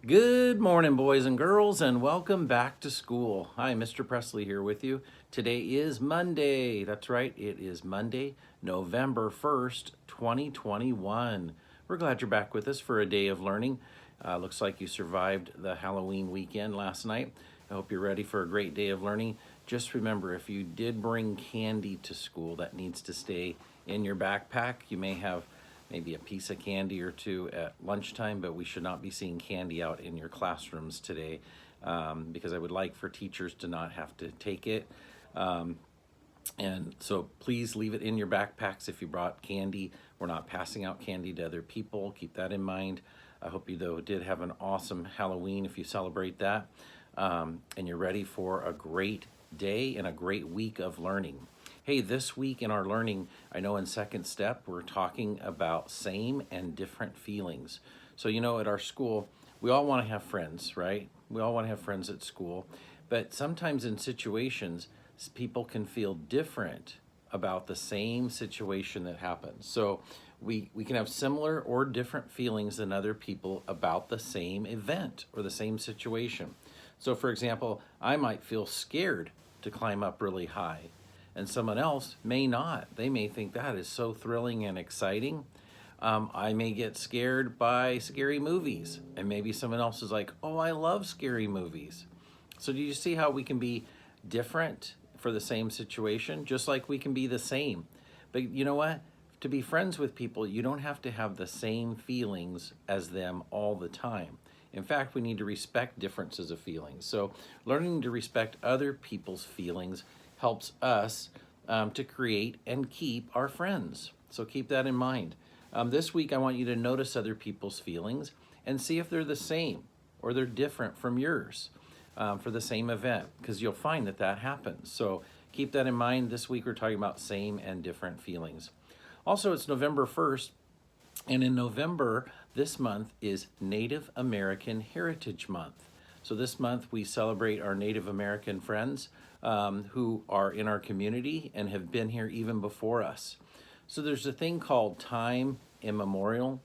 Good morning, boys and girls, and welcome back to school. Hi, Mr. Presley here with you. Today is Monday. That's right, it is Monday, November 1st, 2021. We're glad you're back with us for a day of learning. Looks like you survived the Halloween weekend last night. I hope you're ready for a great day of learning. Just remember, if you did bring candy to school, that needs to stay in your backpack. You may have maybe a piece of candy or two at lunchtime, but we should not be seeing candy out in your classrooms today because I would like for teachers to not have to take it. And so please leave it in your backpacks if you brought candy. We're not passing out candy to other people. Keep that in mind. I hope you, though, did have an awesome Halloween if you celebrate that. And you're ready for a great day and a great week of learning. Hey, this week in our learning, I know in second step, we're talking about same and different feelings. So, at our school, we all want to have friends, right? We all want to have friends at school. But sometimes in situations, people can feel different about the same situation that happens. So we can have similar or different feelings than other people about the same event or the same situation. So for example, I might feel scared to climb up really high, and someone else may not. They may think that is so thrilling and exciting. I may get scared by scary movies, and maybe someone else is like, oh, I love scary movies. So do you see how we can be different for the same situation, just like we can be the same? But you know what? To be friends with people, you don't have to have the same feelings as them all the time. In fact, we need to respect differences of feelings. So learning to respect other people's feelings helps us to create and keep our friends. So keep that in mind. This week, I want you to notice other people's feelings and see if they're the same or they're different from yours for the same event, because you'll find that that happens. So keep that in mind. This week, we're talking about same and different feelings. Also, it's November 1st, and in November, this month is Native American Heritage Month. So this month, we celebrate our Native American friends who are in our community and have been here even before us. So there's a thing called time immemorial,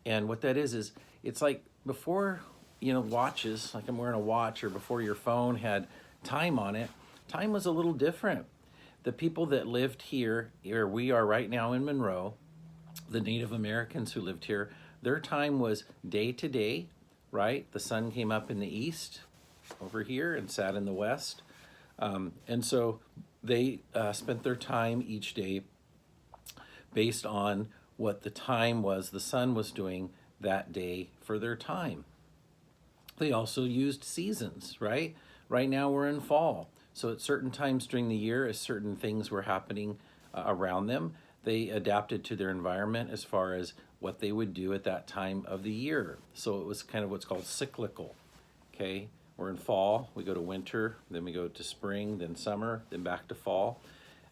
and what that is it's like before, watches, like I'm wearing a watch, or before your phone had time on it, time was a little different. The people that lived here, where we are right now in Monroe, the Native Americans who lived here, their time was day to day, right? The sun came up in the east over here and sat in the west. And so they spent their time each day based on what the time was, the sun was doing that day for their time. They also used seasons, right? Right now we're in fall. So at certain times during the year, as certain things were happening around them, they adapted to their environment as far as what they would do at that time of the year. So it was kind of what's called cyclical, okay? We're in fall, we go to winter, then we go to spring, then summer, then back to fall.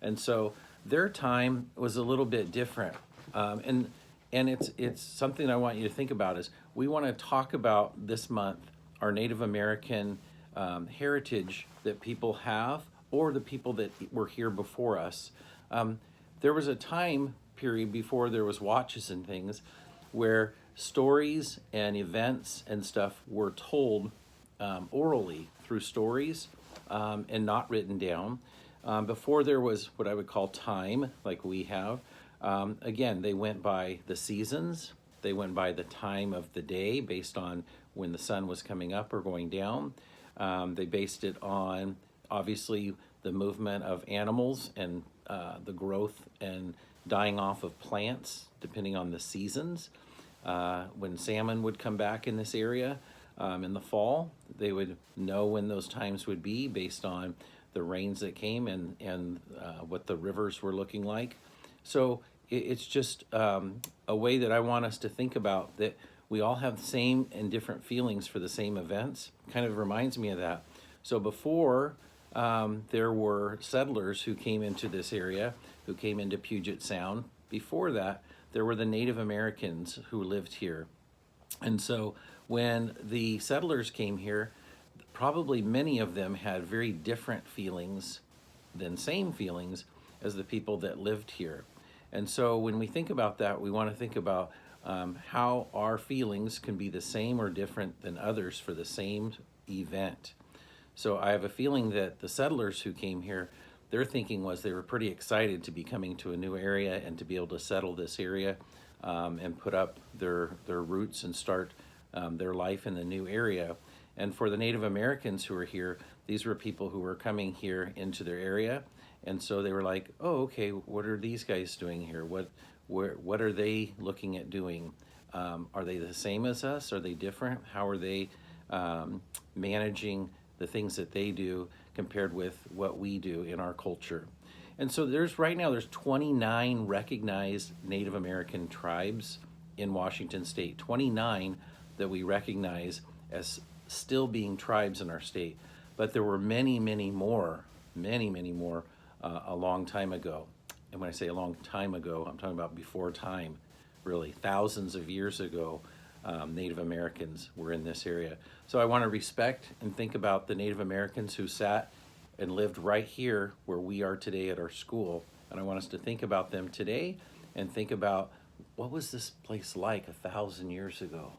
And so their time was a little bit different. And it's something I want you to think about is we want to talk about this month our Native American heritage that people have, or the people that were here before us. There was a time period before there was watches and things where stories and events and stuff were told orally through stories and not written down. Before there was what I would call time, like we have. Again, they went by the seasons. They went by the time of the day based on when the sun was coming up or going down. They based it on, obviously, the movement of animals and the growth and dying off of plants, depending on the seasons. When salmon would come back in this area in the fall, they would know when those times would be based on the rains that came and what the rivers were looking like. So it's just a way that I want us to think about that we all have the same and different feelings for the same events. Kind of reminds me of that. So before there were settlers who came into this area, who came into Puget Sound. Before that, there were the Native Americans who lived here. And so when the settlers came here, probably many of them had very different feelings than same feelings as the people that lived here. And so when we think about that, we want to think about how our feelings can be the same or different than others for the same event. So I have a feeling that the settlers who came here, their thinking was they were pretty excited to be coming to a new area and to be able to settle this area and put up their roots and start their life in the new area. And for the Native Americans who were here, these were people who were coming here into their area. And so they were like, oh, okay, what are these guys doing here? What are they looking at doing? Are they the same as us? Are they different? How are they managing the things that they do compared with what we do in our culture? And so right now there's 29 recognized Native American tribes in Washington State, 29 that we recognize as still being tribes in our state. But there were many, many more a long time ago. And when I say a long time ago, I'm talking about before time, really thousands of years ago. Native Americans were in this area. So I want to respect and think about the Native Americans who sat and lived right here where we are today at our school. And I want us to think about them today and think about what was this place like 1,000 years ago,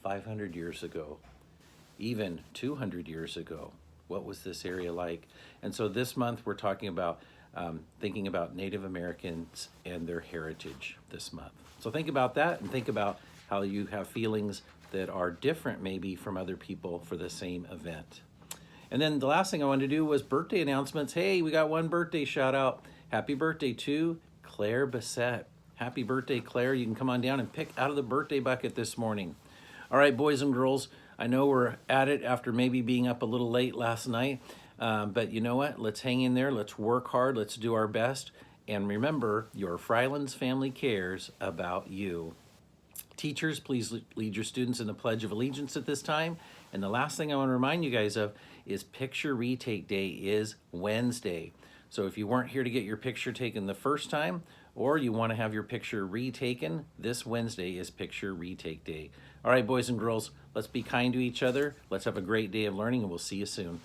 500 years ago, even 200 years ago. What was this area like? And so this month we're talking about thinking about Native Americans and their heritage this month. So think about that and think about how you have feelings that are different maybe from other people for the same event. And then the last thing I wanted to do was birthday announcements. Hey, we got one birthday shout out. Happy birthday to Claire Bassett. Happy birthday, Claire. You can come on down and pick out of the birthday bucket this morning. All right, boys and girls, I know we're at it after maybe being up a little late last night, but you know what? Let's hang in there. Let's work hard. Let's do our best. And remember, your Frylands family cares about you. Teachers, please lead your students in the Pledge of Allegiance at this time. And the last thing I want to remind you guys of is Picture Retake Day is Wednesday. So if you weren't here to get your picture taken the first time, or you want to have your picture retaken, this Wednesday is Picture Retake Day. All right, boys and girls, let's be kind to each other. Let's have a great day of learning, and we'll see you soon.